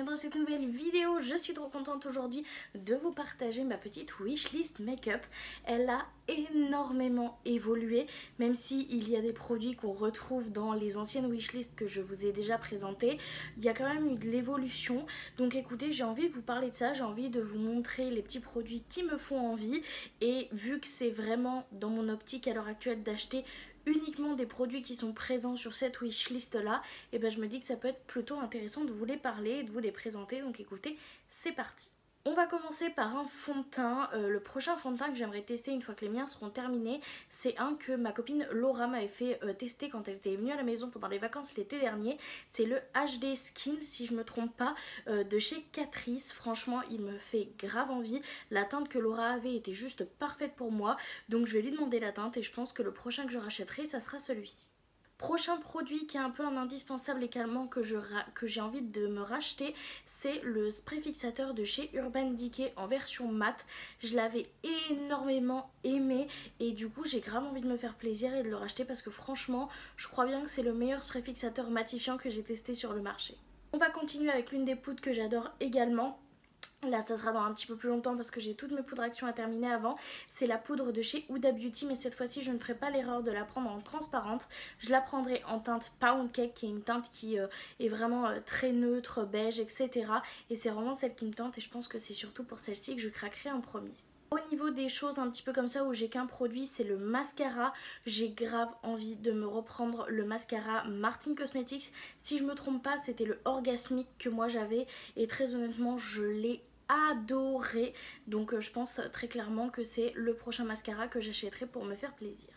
bienvenue dans cette nouvelle vidéo. Je suis trop contente aujourd'hui de vous partager ma petite wishlist make-up. Elle a énormément évolué, même si il y a des produits qu'on retrouve dans les anciennes wishlists que je vous ai déjà présentées. Il y a quand même eu de l'évolution. Donc écoutez, j'ai envie de vous parler de ça, j'ai envie de vous montrer les petits produits qui me font envie. Et vu que c'est vraiment dans mon optique à l'heure actuelle d'acheter uniquement des produits qui sont présents sur cette wishlist là, et ben je me dis que ça peut être plutôt intéressant de vous les parler et de vous les présenter. Donc écoutez, c'est parti. On va commencer par un fond de teint. Le prochain fond de teint que j'aimerais tester une fois que les miens seront terminés, c'est un que ma copine Laura m'avait fait tester quand elle était venue à la maison pendant les vacances l'été dernier. C'est le HD Skin, si je me trompe pas, de chez Catrice. Franchement, il me fait grave envie. La teinte que Laura avait était juste parfaite pour moi. Donc je vais lui demander la teinte et je pense que le prochain que je rachèterai, ça sera celui-ci. Prochain produit qui est un peu un indispensable également que j'ai envie de me racheter, c'est le spray fixateur de chez Urban Decay en version mat. Je l'avais énormément aimé et du coup j'ai grave envie de me faire plaisir et de le racheter parce que franchement je crois bien que c'est le meilleur spray fixateur matifiant que j'ai testé sur le marché. On va continuer avec l'une des poudres que j'adore également. Là ça sera dans un petit peu plus longtemps parce que j'ai toutes mes poudres action à terminer avant. C'est la poudre de chez Huda Beauty, mais cette fois-ci je ne ferai pas l'erreur de la prendre en transparente. Je la prendrai en teinte Pound Cake, qui est une teinte qui est vraiment très neutre, beige, etc. Et c'est vraiment celle qui me tente et je pense que c'est surtout pour celle-ci que je craquerai en premier. Au niveau des choses un petit peu comme ça où j'ai qu'un produit, c'est le mascara. J'ai grave envie de me reprendre le mascara Martin Cosmetics. Si je me trompe pas, c'était le Orgasmic que moi j'avais et très honnêtement je l'ai adoré. Donc je pense très clairement que c'est le prochain mascara que j'achèterai pour me faire plaisir.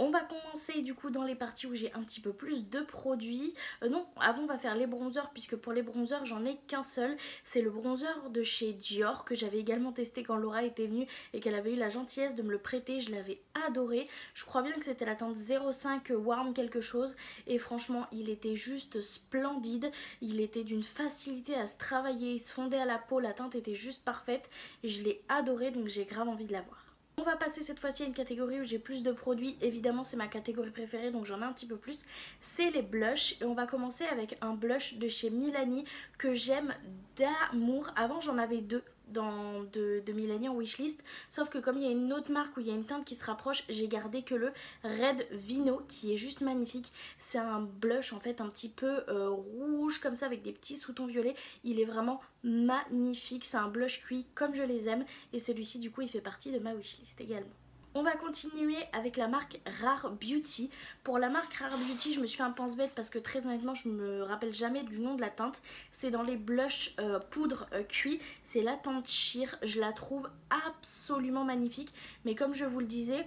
On va commencer du coup dans les parties où j'ai un petit peu plus de produits. Non, avant on va faire les bronzers, puisque pour les bronzers j'en ai qu'un seul. C'est le bronzer de chez Dior que j'avais également testé quand Laura était venue et qu'elle avait eu la gentillesse de me le prêter. Je l'avais adoré. Je crois bien que c'était la teinte 05 Warm quelque chose. Et franchement il était juste splendide. Il était d'une facilité à se travailler, il se fondait à la peau, la teinte était juste parfaite. Je l'ai adoré, donc j'ai grave envie de l'avoir. On va passer cette fois-ci à une catégorie où j'ai plus de produits. Évidemment c'est ma catégorie préférée donc j'en ai un petit peu plus. C'est les blushs et on va commencer avec un blush de chez Milani que j'aime d'amour. Avant j'en avais deux de Milani en wishlist, sauf que comme il y a une autre marque où il y a une teinte qui se rapproche, j'ai gardé que le Red Vino qui est juste magnifique. C'est un blush en fait un petit peu rouge comme ça avec des petits sous-tons violets. Il est vraiment magnifique, c'est un blush cuit comme je les aime et celui-ci du coup il fait partie de ma wishlist également. On va continuer avec la marque Rare Beauty. Pour la marque Rare Beauty, je me suis fait un pense-bête parce que très honnêtement, je me rappelle jamais du nom de la teinte. C'est dans les blushs poudre cuit. C'est la teinte Sheer. Je la trouve absolument magnifique. Mais comme je vous le disais,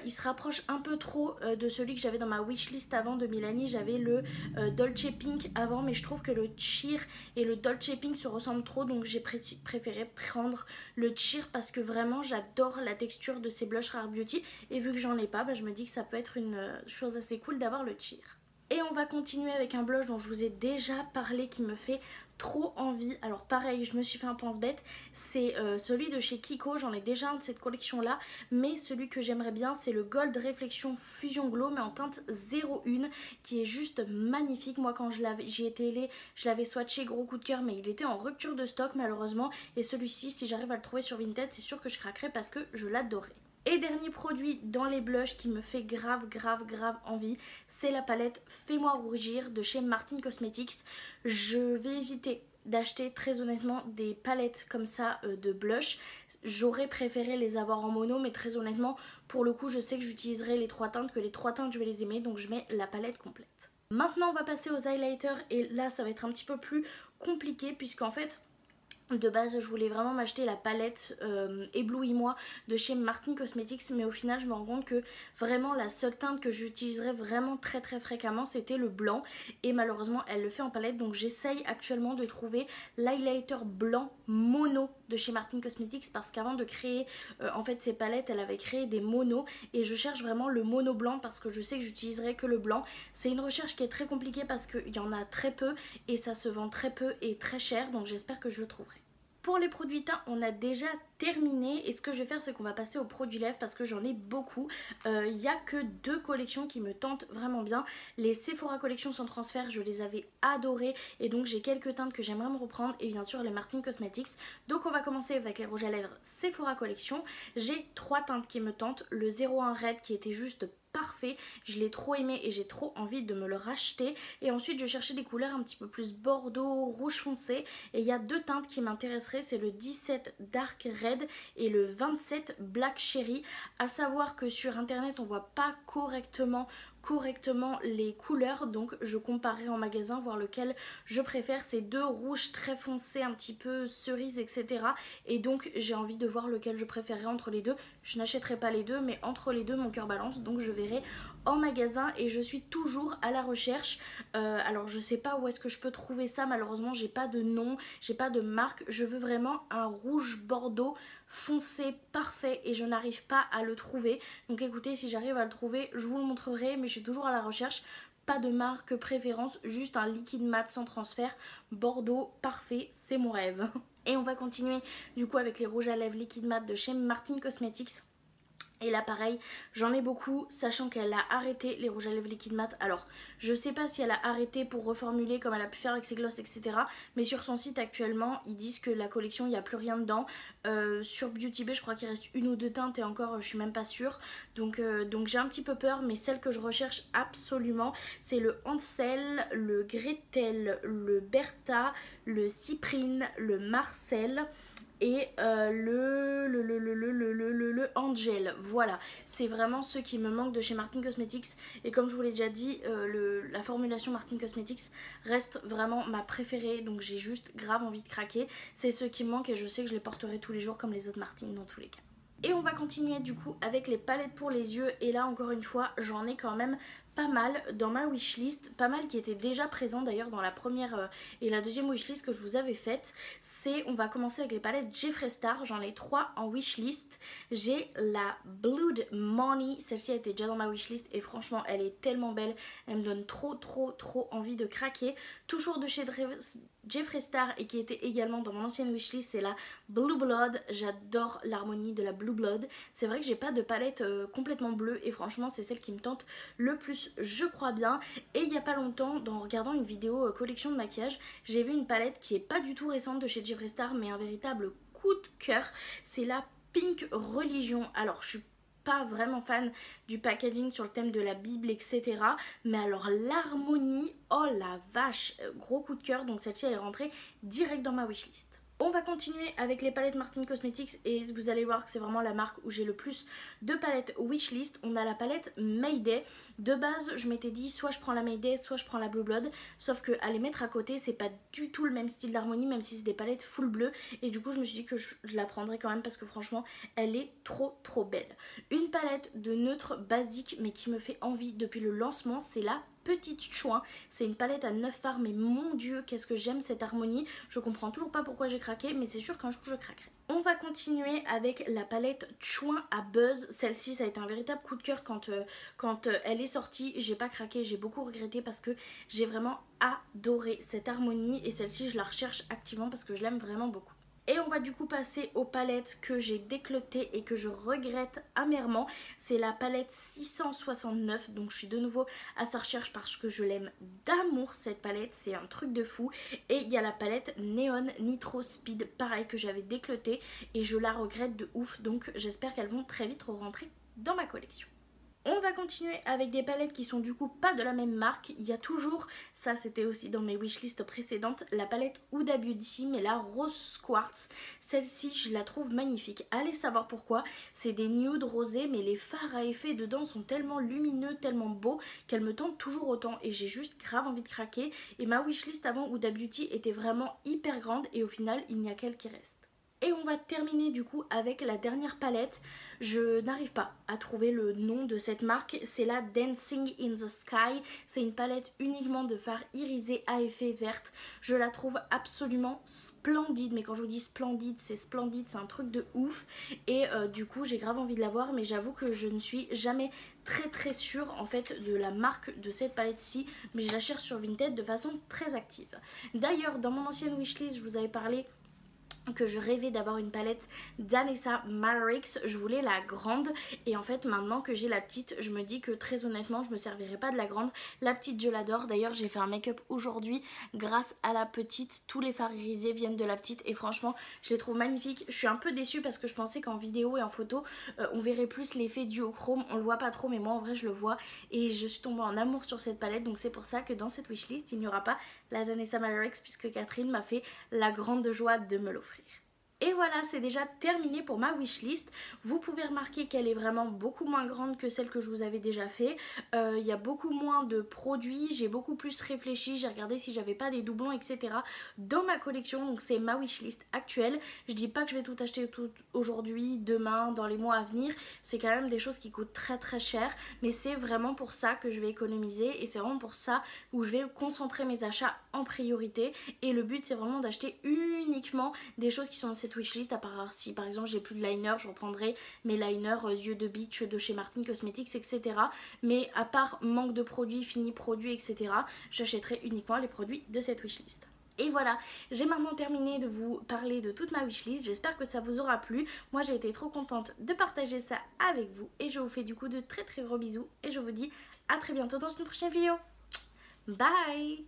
il se rapproche un peu trop de celui que j'avais dans ma wishlist avant de Milani. J'avais le Dolce Pink avant, mais je trouve que le Sheer et le Dolce Pink se ressemblent trop. Donc j'ai préféré prendre le Sheer parce que vraiment j'adore la texture de ces blushs Rare Beauty et vu que j'en ai pas, je me dis que ça peut être une chose assez cool d'avoir le Sheer. Et on va continuer avec un blush dont je vous ai déjà parlé qui me fait trop envie. Alors pareil, je me suis fait un pense-bête, c'est celui de chez Kiko, j'en ai déjà un de cette collection là, mais celui que j'aimerais bien c'est le Gold Reflection Fusion Glow mais en teinte 01 qui est juste magnifique. Moi quand j'y étais allée, je l'avais swatché, gros coup de cœur, mais il était en rupture de stock malheureusement et celui-ci si j'arrive à le trouver sur Vinted c'est sûr que je craquerai parce que je l'adorais. Et dernier produit dans les blushs qui me fait grave envie, c'est la palette Fais-moi rougir de chez Martin Cosmetics. Je vais éviter d'acheter très honnêtement des palettes comme ça de blush. J'aurais préféré les avoir en mono, mais très honnêtement pour le coup je sais que j'utiliserai les trois teintes, que les trois teintes je vais les aimer, donc je mets la palette complète. Maintenant on va passer aux highlighters et là ça va être un petit peu plus compliqué puisqu'en fait de base je voulais vraiment m'acheter la palette Éblouis-moi de chez Martin Cosmetics, mais au final je me rends compte que vraiment la seule teinte que j'utiliserais vraiment très fréquemment c'était le blanc et malheureusement elle le fait en palette, donc j'essaye actuellement de trouver l'highlighter blanc mono de chez Martin Cosmetics parce qu'avant de créer en fait ces palettes elle avait créé des monos et je cherche vraiment le mono blanc parce que je sais que j'utiliserai que le blanc. C'est une recherche qui est très compliquée parce qu'il y en a très peu et ça se vend très peu et très cher, donc j'espère que je le trouverai. Pour les produits teints, on a déjà terminé et ce que je vais faire c'est qu'on va passer aux produits lèvres parce que j'en ai beaucoup. Il n'y a que 2 collections qui me tentent vraiment bien. Les Sephora collections sans transfert, je les avais adorées et donc j'ai quelques teintes que j'aimerais me reprendre et bien sûr les Martin Cosmetics. Donc on va commencer avec les rouges à lèvres Sephora collection. J'ai 3 teintes qui me tentent. Le 01 Red qui était juste parfait, je l'ai trop aimé et j'ai trop envie de me le racheter. Et ensuite je cherchais des couleurs un petit peu plus bordeaux, rouge foncé et il y a 2 teintes qui m'intéresseraient, c'est le 17 Dark Red et le 27 Black Cherry. À savoir que sur internet on voit pas correctement les couleurs, donc je comparerai en magasin voir lequel je préfère. Ces 2 rouges très foncés, un petit peu cerise, etc. Et donc j'ai envie de voir lequel je préférerais entre les deux. Je n'achèterai pas les deux, mais entre les deux mon cœur balance, donc je verrai en magasin et je suis toujours à la recherche. Alors je sais pas où est-ce que je peux trouver ça, malheureusement j'ai pas de nom, j'ai pas de marque. Je veux vraiment un rouge bordeaux foncé parfait et je n'arrive pas à le trouver. Donc écoutez, si j'arrive à le trouver je vous le montrerai, mais je suis toujours à la recherche. Pas de marque préférence, juste un liquide mat sans transfert, bordeaux parfait, c'est mon rêve. Et on va continuer du coup avec les rouges à lèvres liquide mat de chez Martin Cosmetics. Et là pareil, j'en ai beaucoup, sachant qu'elle a arrêté les rouges à lèvres liquide mat. Alors, je sais pas si elle a arrêté pour reformuler comme elle a pu faire avec ses glosses, etc. Mais sur son site actuellement, ils disent que la collection, il n'y a plus rien dedans. Sur Beauty Bay, je crois qu'il reste 1 ou 2 teintes et encore, je suis même pas sûre. Donc j'ai un petit peu peur, mais celle que je recherche absolument, c'est le Hansel, le Gretel, le Bertha, le Cyprine, le Marcel et le Angel. Voilà, c'est vraiment ceux qui me manquent de chez Martin Cosmetics. Et comme je vous l'ai déjà dit, la formulation Martin Cosmetics reste vraiment ma préférée. Donc j'ai juste grave envie de craquer. C'est ceux qui me manquent et je sais que je les porterai tous les jours comme les autres Martin dans tous les cas. Et on va continuer du coup avec les palettes pour les yeux. Et là encore une fois, j'en ai quand même pas mal dans ma wishlist, pas mal qui étaient déjà présents d'ailleurs dans la première et la deuxième wishlist que je vous avais faite. On va commencer avec les palettes Jeffree Star, j'en ai 3 en wishlist. J'ai la Blood Money, celle-ci était déjà dans ma wishlist et franchement elle est tellement belle, elle me donne trop envie de craquer. Toujours de chez Jeffree Star et qui était également dans mon ancienne wishlist, c'est la Blue Blood. J'adore l'harmonie de la Blue Blood. C'est vrai que j'ai pas de palette complètement bleue et franchement c'est celle qui me tente le plus, je crois bien. Et il n'y a pas longtemps, en regardant une vidéo collection de maquillage, j'ai vu une palette qui est pas du tout récente de chez Jeffree Star mais un véritable coup de cœur. C'est la Pink Religion. Alors je suis pas vraiment fan du packaging sur le thème de la Bible, etc. Mais alors l'harmonie, oh la vache, gros coup de cœur. Donc celle-ci elle est rentrée direct dans ma wishlist. On va continuer avec les palettes Martin Cosmetics et vous allez voir que c'est vraiment la marque où j'ai le plus de palettes wishlist. On a la palette Mayday. De base, je m'étais dit soit je prends la Mayday, soit je prends la Blue Blood. Sauf que à les mettre à côté, c'est pas du tout le même style d'harmonie, même si c'est des palettes full bleu. Et du coup, je me suis dit que je la prendrais quand même parce que franchement, elle est trop belle. Une palette de neutre basique mais qui me fait envie depuis le lancement, c'est la Petite Chouin. C'est une palette à 9 fards, mais mon dieu qu'est-ce que j'aime cette harmonie. Je comprends toujours pas pourquoi j'ai craqué, mais c'est sûr qu'un jour je craquerai. On va continuer avec la palette Chouin à Buzz. Celle-ci ça a été un véritable coup de cœur quand elle est sortie. J'ai pas craqué, j'ai beaucoup regretté parce que j'ai vraiment adoré cette harmonie et celle-ci je la recherche activement parce que je l'aime vraiment beaucoup. Et on va du coup passer aux palettes que j'ai déclotées et que je regrette amèrement. C'est la palette 669, donc je suis de nouveau à sa recherche parce que je l'aime d'amour cette palette, c'est un truc de fou. Et il y a la palette Neon Nitro Speed, pareil que j'avais déclotée et je la regrette de ouf, donc j'espère qu'elles vont très vite rentrer dans ma collection. On va continuer avec des palettes qui sont du coup pas de la même marque. Il y a toujours, ça c'était aussi dans mes wishlists précédentes, la palette Huda Beauty mais la Rose Quartz. Celle-ci je la trouve magnifique. Allez savoir pourquoi, c'est des nudes rosés mais les fards à effet dedans sont tellement lumineux, tellement beaux qu'elles me tentent toujours autant et j'ai juste grave envie de craquer. Et ma wishlist avant Huda Beauty était vraiment hyper grande et au final il n'y a qu'elle qui reste. Et on va terminer du coup avec la dernière palette. Je n'arrive pas à trouver le nom de cette marque. C'est la Dancing in the Sky. C'est une palette uniquement de fards irisés à effet verte. Je la trouve absolument splendide. Mais quand je vous dis splendide, c'est un truc de ouf. Et du coup j'ai grave envie de l'avoir. Mais j'avoue que je ne suis jamais très sûre en fait de la marque de cette palette-ci. Mais je la cherche sur Vinted de façon très active. D'ailleurs dans mon ancienne wishlist je vous avais parlé que je rêvais d'avoir une palette d'Anessa Mavericks. Je voulais la grande et en fait maintenant que j'ai la petite, je me dis que très honnêtement je me servirai pas de la grande. La petite je l'adore, d'ailleurs j'ai fait un make-up aujourd'hui grâce à la petite. Tous les fards irisés viennent de la petite et franchement je les trouve magnifiques. Je suis un peu déçue parce que je pensais qu'en vidéo et en photo on verrait plus l'effet duochrome. On le voit pas trop mais moi en vrai je le vois et je suis tombée en amour sur cette palette. Donc c'est pour ça que dans cette wishlist il n'y aura pas la d'Anessa Mavericks puisque Catherine m'a fait la grande joie de me l'offrir. Et voilà, c'est déjà terminé pour ma wishlist. Vous pouvez remarquer qu'elle est vraiment beaucoup moins grande que celle que je vous avais déjà fait. Il y a beaucoup moins de produits, j'ai beaucoup plus réfléchi, j'ai regardé si j'avais pas des doublons, etc. dans ma collection. Donc c'est ma wishlist actuelle. Je dis pas que je vais tout acheter tout aujourd'hui, demain, dans les mois à venir. C'est quand même des choses qui coûtent très très cher. Mais c'est vraiment pour ça que je vais économiser et c'est vraiment pour ça où je vais concentrer mes achats en priorité. Et le but c'est vraiment d'acheter uniquement des choses qui sont dans cette wishlist, à part si par exemple j'ai plus de liner, je reprendrai mes liners yeux de beach de chez Martin Cosmetics, etc. Mais à part manque de produits, fini produits, etc. j'achèterai uniquement les produits de cette wishlist. Et voilà, j'ai maintenant terminé de vous parler de toute ma wishlist, j'espère que ça vous aura plu. Moi j'ai été trop contente de partager ça avec vous et je vous fais du coup de très très gros bisous et je vous dis à très bientôt dans une prochaine vidéo. Bye.